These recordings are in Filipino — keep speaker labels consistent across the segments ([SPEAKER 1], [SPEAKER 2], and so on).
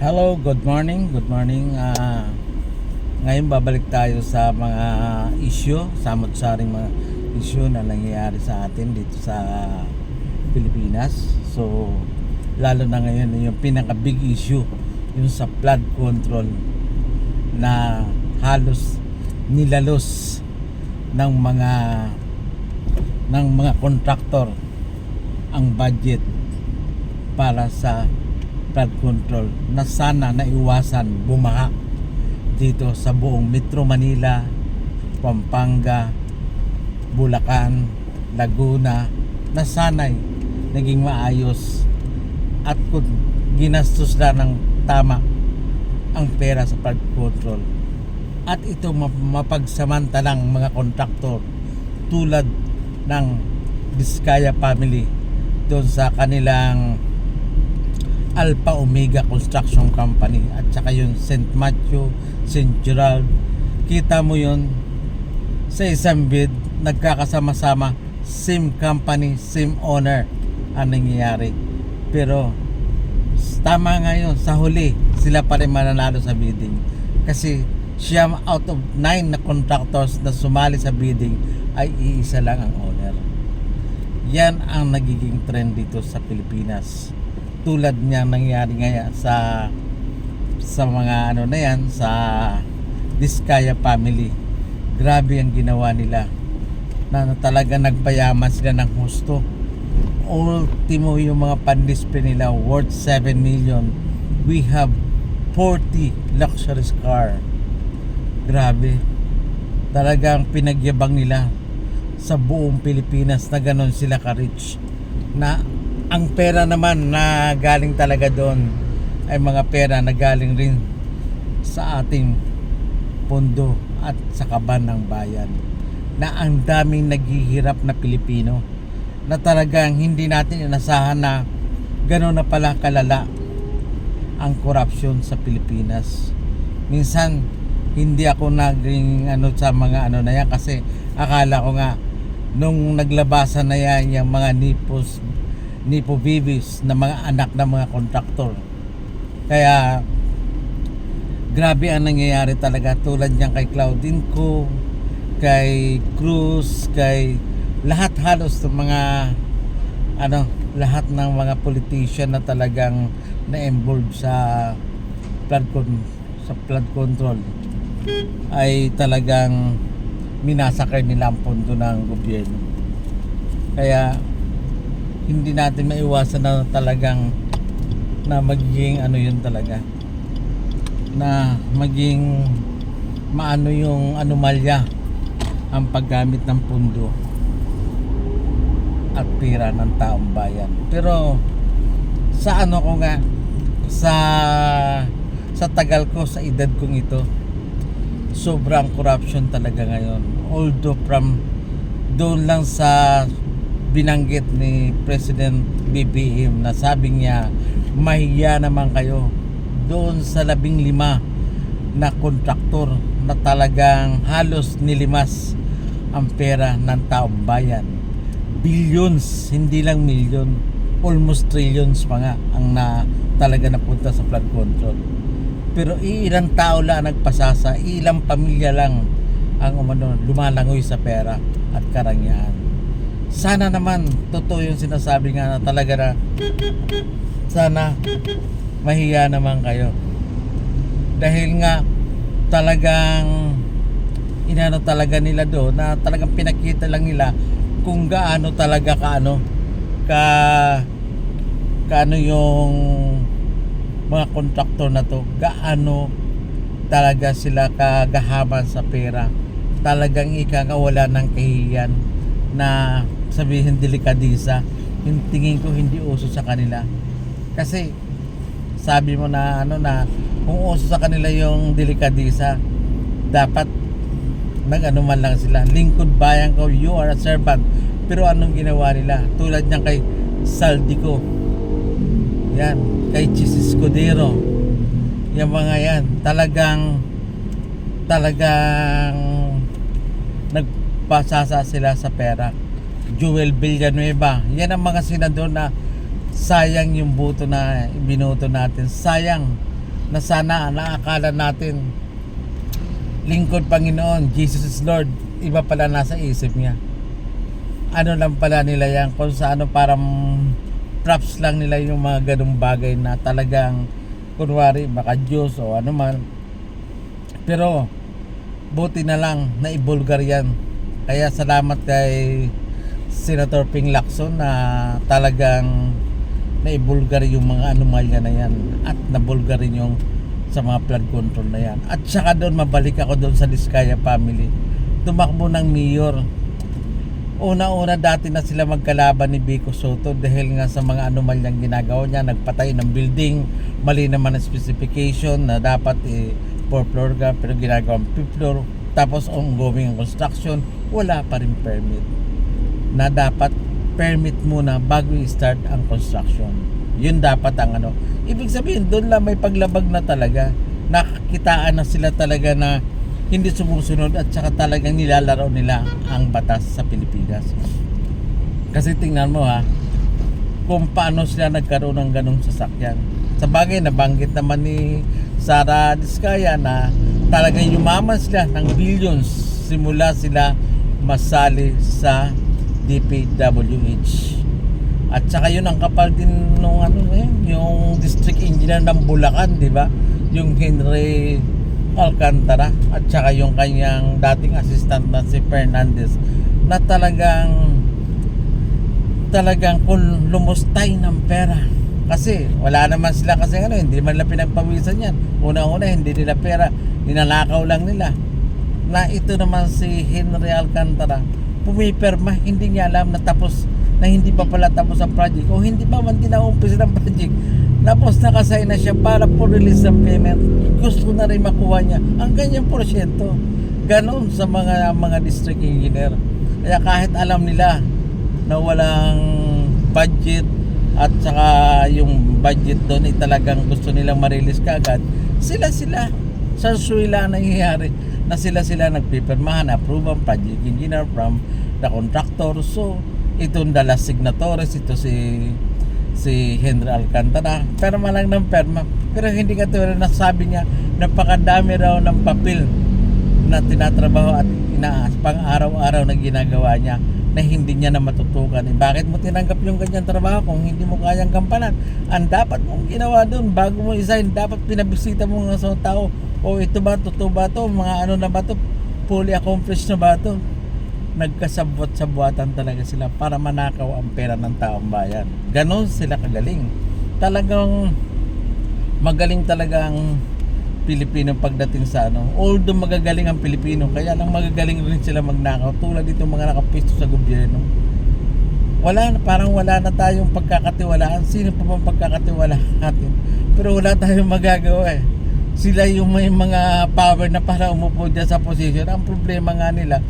[SPEAKER 1] Hello, good morning. Good morning. Ngayon babalik tayo sa mga issue, samot-saring mga issue na nangyayari sa atin dito sa Pilipinas. So, lalo na ngayon yung pinaka big issue, yung sa flood control na halos nilalos ng mga kontraktor ang budget para sa flood control na sana naiwasan bumaha dito sa buong Metro Manila, Pampanga, Bulacan, Laguna, na sana'y naging maayos at kung ginastos na ng tama ang pera sa flood control at ito mapagsamantalang mga kontraktor tulad ng Vizcaya family doon sa kanilang Alpha Omega Construction Company at saka yung St. Matthew, St. Gerald. Kita mo yun sa isang bid, nagkakasama-sama, same company, same owner ang nangyayari. Pero tama ngayon, sa huli sila pa rin mananalo sa bidding kasi siya out of 9 na contractors na sumali sa bidding ay iisa lang ang owner. Yan ang nagiging trend dito sa Pilipinas, tulad niya nangyari ngayon sa mga ano na yan, sa Vizcaya family. Grabe ang ginawa nila na talaga nagpayaman sila ng husto. Ultimo yung mga pandispe nila worth 7 million. We have 40 luxury car. Grabe, talagang pinagyabang nila sa buong Pilipinas na ganon sila ka-rich, na ang pera naman na galing talaga doon ay mga pera na galing rin sa ating pondo at sa kaban ng bayan, na ang daming naghihirap na Pilipino na talagang hindi natin inasahan na gano'n na pala kalala ang korupsyon sa Pilipinas. Minsan hindi ako naging sa mga na yan kasi akala ko nga nung naglabasan na yan yung mga Nipo Bibis na mga anak ng mga kontraktor. Kaya grabe ang nangyayari talaga, tulad niyan kay Claudine Co, kay Cruz, kay lahat halos ng mga lahat ng mga politician na talagang na-involved sa flood control ay talagang minasakay nila ang pondo ng gobyerno. Kaya hindi natin maiwasan na talagang na magiging yun talaga, na maging yung anomalya ang paggamit ng pundo at pera ng taong bayan. Pero sa ko nga, sa tagal ko, sa edad kong ito, sobrang corruption talaga ngayon. Although from doon lang sa binanggit ni President BBM na sabi niya mahiya naman kayo doon sa 15 na kontraktor na talagang halos nilimas ang pera ng taong bayan. Billions, hindi lang milyon, almost trillions pa nga ang talaga napunta sa flood control. Pero ilang tao lang nagpasasa, ilang pamilya lang ang lumalangoy sa pera at karangyaan. Sana naman totoo yung sinasabi nga na talaga na sana mahiya naman kayo, dahil nga talagang talaga nila doon na talagang pinakita lang nila kung gaano talaga kaano yung mga kontraktor na to, gaano talaga sila kagahaman sa pera. Talagang wala ng kahihiyan na sabihin delikadisa. Yung tingin ko hindi uso sa kanila, kasi sabi mo na kung uso sa kanila yung delikadisa, dapat man lang sila, lingkod bayan ko, you are a servant. Pero anong ginawa nila? Tulad niyan kay Saldico, yan, kay Chis Escudero, yung mga yan talagang nagpasasa sila sa pera. Joel Villanueva, yan ang mga senador na sayang yung boto na binoto natin, sayang na sana naakala natin lingkod Panginoon, Jesus is Lord, iba pala nasa isip niya. Ano lang pala nila yan, kung sa ano, parang props lang nila yung mga ganung bagay na talagang kunwari baka Diyos o ano man. Pero buti na lang na ibulgar yan. Kaya salamat kay Senator Ping Lacson na talagang naibulgar yung mga anomalya na yan at nabulgar rin yung sa mga flood control na yan. At saka doon, mabalik ako doon sa Diskaya family, tumakbo ng mayor. Una-una dati na sila magkalaban ni Vico Soto dahil nga sa mga anomalyang ginagawa niya. Nagpatay ng building, mali naman ang specification na dapat 4 floor ka pero ginagawang 5 floor. Tapos ongoing ang construction, wala pa rin permit. Na dapat permit muna bago i-start ang construction. Yun dapat ang ano. Ibig sabihin doon lang may paglabag na talaga. Nakakitaan na sila talaga na hindi sumusunod at saka talagang nilalaro nila ang batas sa Pilipinas. Kasi tingnan mo ha, kung paano sila nagkaroon ng ganong sasakyan. Sa bagay, nabanggit naman ni Sara Diskaya na talagang yumaman sila ng billions simula sila masali sa DPWH. At saka yun ang kapal din nung ano yung district engineer ng Bulacan, di ba? Yung Henry Alcantara at saka yung kanyang dating assistant na si Fernandez na talagang kung lumustay ng pera kasi wala naman sila kasi ano, hindi man nila pinagpawisan yan. Una-una hindi nila pera, ninalakaw lang nila. Na ito naman si Henry Alcantara pumipirma, hindi niya alam na tapos na hindi pa pala tapos ang project o hindi pa man tinaumpisa ng project. Tapos nakasign na siya para po release ng payment. Gusto na rin makuha niya ang kanyang porsyento. Ganon sa mga district engineer. Kaya kahit alam nila na walang budget at saka yung budget doon ay talagang gusto nilang ma-release kaagad, sila sa suwila nangyayari na sila nagpipirmahan, approve ang project engineer from the contractor. So itong dala signatories, ito si Henry Alcantara, perma lang ng perma. Pero hindi katulad na sabi niya, napakadami raw ng papel na tinatrabaho at pang-araw-araw na ginagawa niya na hindi niya na matutukan. Bakit mo tinanggap yung ganyang trabaho kung hindi mo kayang gampanan? Ang dapat mong ginawa doon bago mo isign, dapat pinabisita mo nga sa tao, o ito ba, totoo ba to, mga ano na ba to, fully accomplished na ba to? Nagkasabwat-sabwatan talaga sila para manakaw ang pera ng taong bayan. Ganon sila kagaling. Talagang magaling talaga ang Pilipino pagdating sa ano. Although magagaling ang Pilipino, kaya lang magagaling rin sila magnakaw. Tulad dito mga nakapisto sa gobyerno. Parang wala na tayong pagkakatiwalaan. Sino pa bang pagkakatiwalaan natin? Pero wala tayong magagawa eh. Sila yung may mga power na para umupo dyan sa position. Ang problema nga nila,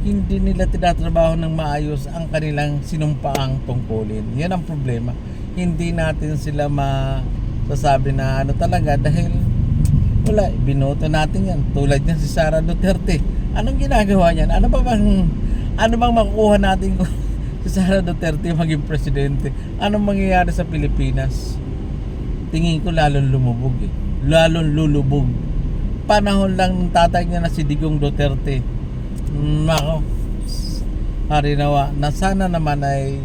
[SPEAKER 1] hindi nila tinatrabaho ng maayos ang kanilang sinumpaang tungkulin. Yan ang problema. Hindi natin sila masasabi na ano talaga dahil wala, binoto natin yan. Tulad niyan si Sara Duterte. Anong ginagawa niyan? Ano bang makukuha natin kung si Sara Duterte maging presidente? Anong mangyayari sa Pilipinas? Tingin ko lalong lumubog eh. Lalong lulubog. Panahon lang ng tatay niya na si Digong Duterte. Nako, harinawa na sana naman ay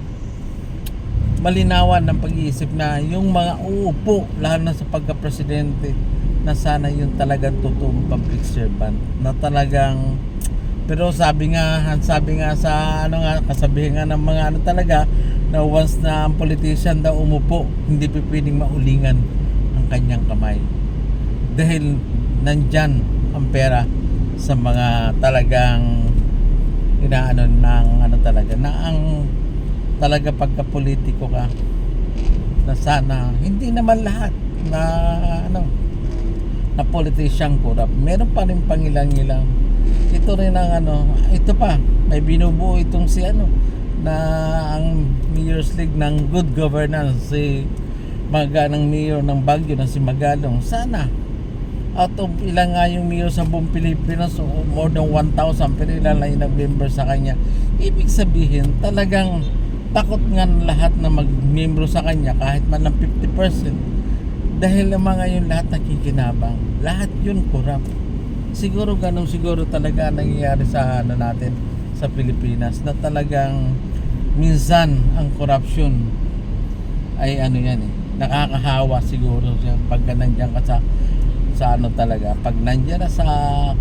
[SPEAKER 1] malinawan ng pag-iisip na yung mga uupo lalo na sa pagka-presidente na sana yung talagang totoong public servant na talagang, pero sabi nga sa ano nga, kasabihan nga ng mga ano talaga na once na ang politician daw umupo, hindi pwedeng maulingan ang kanyang kamay dahil nandyan ang pera sa mga talagang inaano ng ano talaga na ang talaga pagka-politiko ka na sana hindi naman lahat na ano na politician corrupt. Meron pa rin pangilang-ilang. Ito rin ang ano, ito pa may binubuo itong si ano na ang Mayor's League ng Good Governance, si ng mayor ng Baguio na si Magalong. Sana out of ilang nga yung mayor sa buong Pilipinas, so more than 1,000, pero ilan lang yung nag-member sa kanya. Ibig sabihin talagang takot nga lahat na mag-membro sa kanya kahit man lang 50%. Dahil ang mga yun lahat nakikinabang, lahat yun corrupt. Siguro ganun siguro talaga ang nangyayari sa ano natin sa Pilipinas, na talagang minsan ang corruption ay ano yan eh, nakakahawa siguro siya pagka nandiyan ka sa ano talaga, pag nandiyan na sa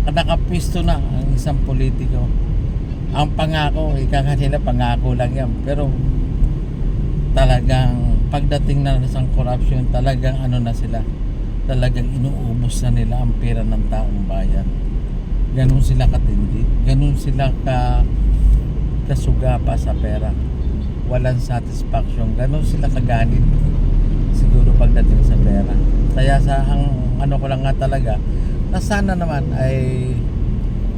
[SPEAKER 1] nakapisto na ang isang politiko, ang pangako, ika kanila pangako lang yan, pero talagang pagdating na sa corruption, talagang ano na sila, talagang inuubos na nila ang pera ng taong bayan. Ganun sila katindi, ganun sila kasuga pa sa pera, walang satisfaction, ganun sila kaganit siguro pagdating sa pera. Kaya sa ang ano ko lang nga talaga, na sana naman ay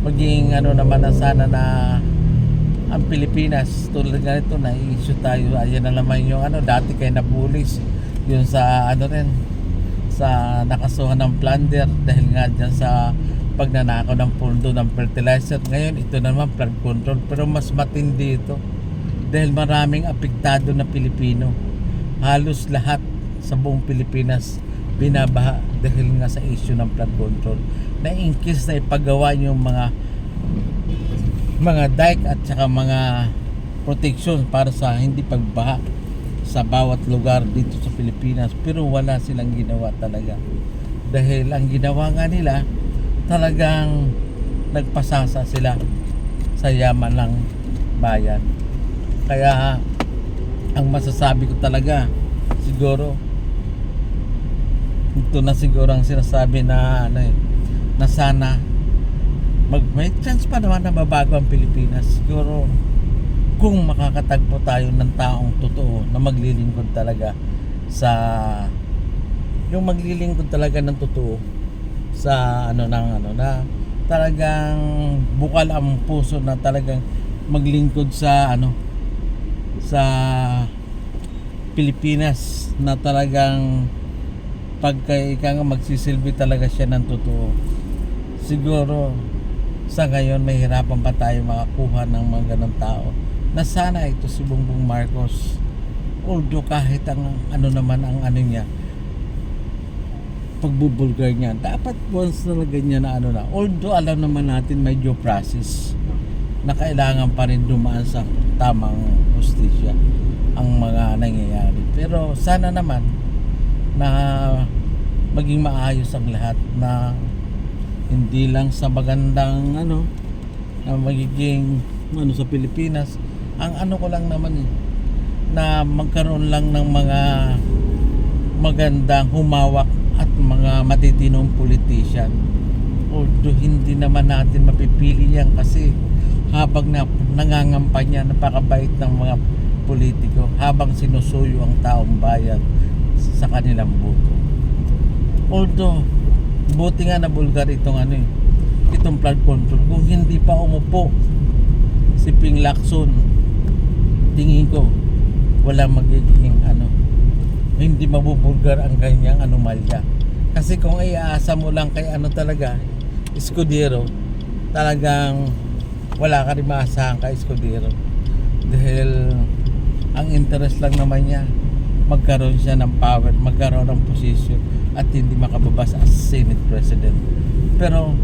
[SPEAKER 1] maging ano naman, na sana na ang Pilipinas tulad nga nito na i-issue tayo, ayan na naman yung ano, dati kay napulis yun sa ano rin, sa nakasuhan ng plunder dahil nga dyan sa pagnanakaw ng pondo ng fertilizer. Ngayon ito naman flood control, pero mas matindi ito dahil maraming apektado na Pilipino, halos lahat sa buong Pilipinas binabaha dahil nga sa issue ng flood control, na inkis na ipagawa yung mga dike at saka mga protection para sa hindi pagbaha sa bawat lugar dito sa Pilipinas, pero wala silang ginawa talaga dahil ang ginawa nga nila talagang nagpasasa sila sa yaman ng bayan. Kaya ang masasabi ko talaga, siguro ito na siguro ang sinasabi na ano eh, na sana may chance pa naman na mabago ang Pilipinas. Siguro kung makakatagpo tayo ng taong totoo na maglilingkod talaga sa yung maglilingkod talaga ng totoo sa ano ng ano, na talagang bukal ang puso, na talagang maglingkod sa ano, sa Pilipinas, na talagang pagka ika nga magsisilbi talaga siya ng totoo. Siguro sa ngayon mahirapan pa tayo makakuha ng mga ganong tao, na sana ito si Bongbong Marcos, although kahit ang ano naman ang ano niya, pagbubulgar niya, dapat once na ganyan na ano na, although alam naman natin may due process na kailangan pa rin dumaan sa tamang hustisya ang mga nangyayari, pero sana naman na maging maayos ang lahat, na hindi lang sa magandang ano na magiging ano sa Pilipinas. Ang ano ko lang naman eh, na magkaroon lang ng mga magandang humawak at mga matitinong politician, although hindi naman natin mapipili yan kasi habang nangangampanya, napakabait ng mga politiko habang sinusuyo ang taong bayan sa kanilang boto. Although buti nga na bulgar itong ano eh, itong flood control. Kung hindi pa umupo si Ping Lacson, tingin ko wala magiging ano, hindi mabubulgar ang kanyang anomalya. Kasi kung iaasa mo lang kay ano talaga, Escudero, talagang wala ka rin maasahan kay Escudero dahil ang interest lang naman niya magkaroon siya ng power, magkaroon ng posisyon at hindi makababas as Senate President. Pero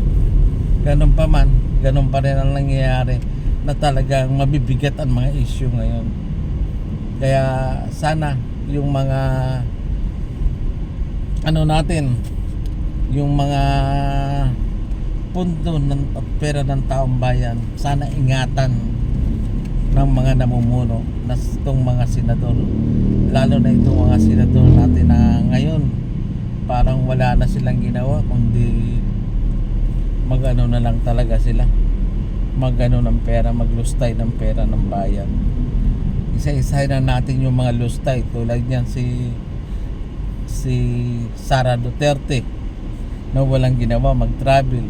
[SPEAKER 1] ganun pa man, ganun pa rin ang nangyayari, na talagang mabibigat ang mga issue ngayon. Kaya sana yung mga ano natin, yung mga punto ng pera ng taong bayan, sana ingatan ng mga namumuno, na itong mga senador, lalo na itong mga senador natin na ngayon parang wala na silang ginawa kundi magano na lang talaga sila, magano ng pera, maglustay ng pera ng bayan. Isa-isa na natin yung mga lustay, tulad niyan si Sara Duterte na walang ginawa, mag-travel.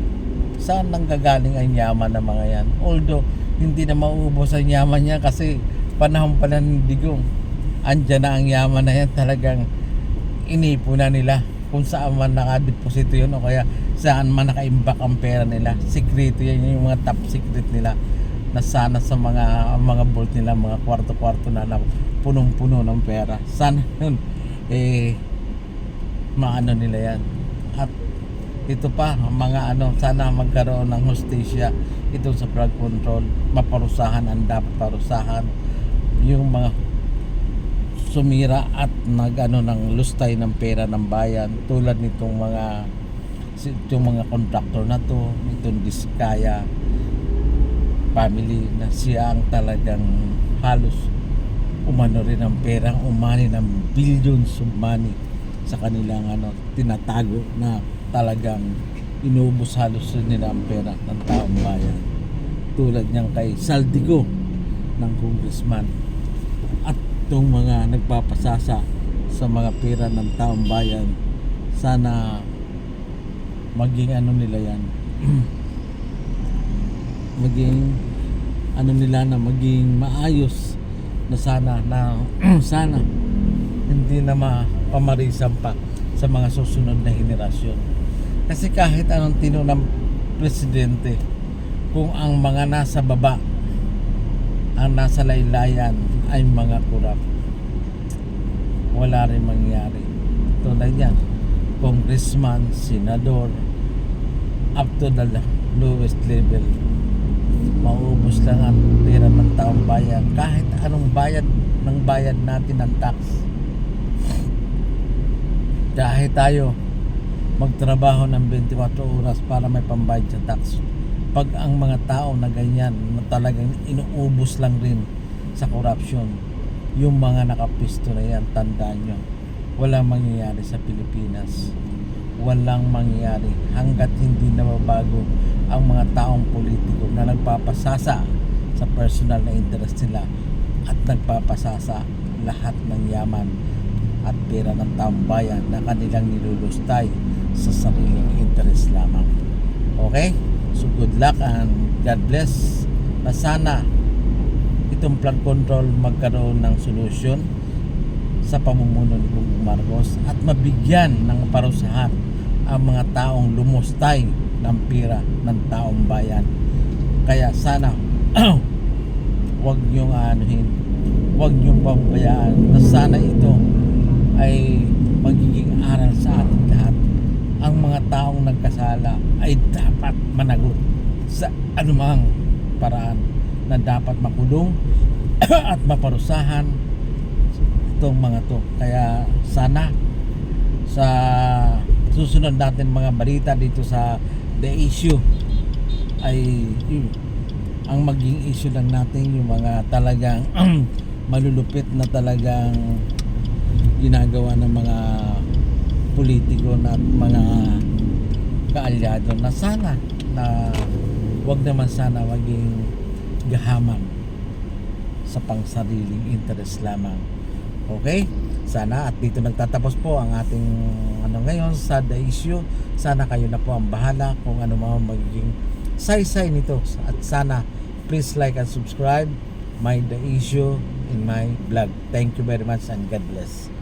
[SPEAKER 1] Saan nang gagaling ang yaman ng mga yan? Although hindi na mauubos ang yaman niya kasi panahon pa ng digong, andyan na ang yaman na yan, talagang inipo na nila kung saan man nakadeposito yun o kaya saan man nakaimbak ang pera nila. Sikreto yan, yung mga top secret nila, na sana sa mga vault nila, mga kwarto-kwarto na punong-puno ng pera. Sana yun maano nila yan. At ito pa, mga sana magkaroon ng hustisya ito sa flood control, maparusahan ang dapat parusahan yung mga sumira at ng lustay ng pera ng bayan, tulad nitong mga kontraktor na to, itong Diskaya family na siya ang talagang halos umano rin ng pera, umani ng billions of money sa kanilang tinatago na talagang inubos halos nila ang pera ng taong bayan, tulad niyang kay Saldico ng congressman. At itong mga nagpapasasa sa mga pera ng taong bayan, sana maging nila yan maging nila na maging maayos na sana sana hindi na mapamarisan pa sa mga susunod na henerasyon. Kasi kahit anong tino ng presidente, kung ang mga nasa baba, ang nasa laylayan ay mga kurap, wala rin mangyari. Tulad yan, congressman, senador, up to the lowest level, maubos lang ang pera ng taong bayan. Kahit anong bayad natin ng tax, dahil tayo magtrabaho ng 24 oras para may pambayad sa tax, pag ang mga tao na ganyan na talagang inuubos lang rin sa corruption, yung mga nakapisto na yan, tandaan nyo, walang mangyayari sa Pilipinas. Walang mangyayari hanggat hindi nababago ang mga taong politiko na nagpapasasa sa personal na interest nila at nagpapasasa lahat ng yaman at pera ng taong bayan na kanilang nilulustay sa sariling interest lamang. Okay? So good luck and God bless. Na sana itong flood control magkaroon ng solusyon sa pamumuno ni Bongbong Marcos at mabigyan ng parusahan ang mga taong lumustay ng pera ng taong bayan. Kaya sana wag niyong wag niyong pabayaan na sana ito ay magiging aral sa ating lahat. Ang mga taong nagkasala ay dapat managot sa anumang paraan, na dapat makulong at maparusahan itong mga to. Kaya sana sa susunod natin mga balita dito sa The Issue ay ang maging issue lang natin yung mga talagang malulupit na talagang ginagawa ng mga politiko na mga kaalyado, na sana na wag naman sana maging gahaman sa pangsariling interest lamang. Okay? Sana at dito nagtatapos po ang ating ngayon sa The Issue. Sana kayo na po ang bahala kung ano magiging saysay nito, at sana please like and subscribe my The Issue in my blog. Thank you very much and God bless.